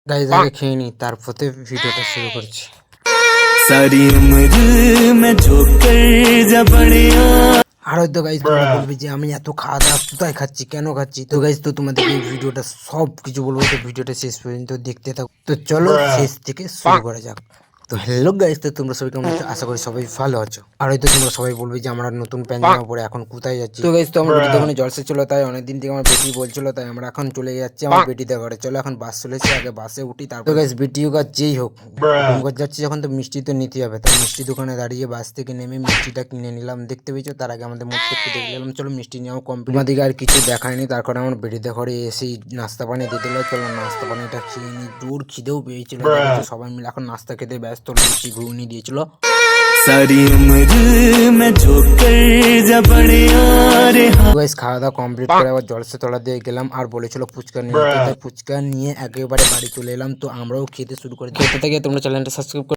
Guys আগে খেয়ে নি, তারপরে ভিডিওটা শুরু করছি। सारी उम्र मैं जो कर जा बढ़िया। আর হয়তো গাইজ তোমরা বলবে যে আমি এত খাওয়া দাওয়া কোথায় খাচ্ছি, কেন খাচ্ছি। তো গাইজ তো তোমাদের এই ভিডিওটা সব কিছু বলবো, তো ভিডিওটা শেষ পর্যন্ত দেখতে থাকো। তো চলো শেষ থেকে শুরু করা যাক। তো হ্যালো গাইজ, তো তোমরা সবাই কেমন আছো? আশা করি সবাই ভালো আছো। আর হয়তো তোমরা সবাই বলবে যে আমরা নতুন প্যান্ট জামা পরে এখন কোথায় যাচ্ছি। তো গাইজ তো আমার বেটি দোকানে জলসা ছিল, তাই অনেকদিন থেকে আমার বেটি বলছিল, তাই আমরা এখন চলে যাচ্ছি আমার বেটিতে ঘরে। চলো এখন বাস চলেছে, আগে বাসে উঠি। তারপর গাইজ বেটি হোক আর যেই হোক, ডুমগড় যাচ্ছি যখন তো মিষ্টি তো নিতে হবে। তাই মিষ্টি দোকানে দাঁড়িয়ে বাস থেকে নেমে মিষ্টিটা কিনে নিলাম। দেখতে পেয়েছো, তার আগে আমাদের মুখ একটু দেখে নিলাম। চলো মিষ্টি নেওয়া কমপ্লিট। আমাদেরকে আর কিছু দেখায়নি, তার কারণে আমার বেটিতে ঘরে এসেই নাস্তা পানি দিয়ে দিল। চলো নাস্তা পানিটা খেয়ে নিই, জোর খিদেও পেয়েছিল। দেখেছো, সবাই মিলে এখন নাস্তা খেতে ব্যস্ত। লুচি ঘুগনি দিয়েছিল। सारी उम्र मैं जो कर जा बढ़िया रे। গাইস খাওয়া দাওয়া কমপ্লিট করে আবার জলসা তলা দিয়ে গেলাম, আর বলেছিল ফুচকা নিয়ে, তাই ফুচকা নিয়ে একেবারে বাড়ি চলে এলাম। তো আমরাও খেতে শুরু করি। খেতে থেকে তোমরা চ্যানেলটা সাবস্ক্রাইব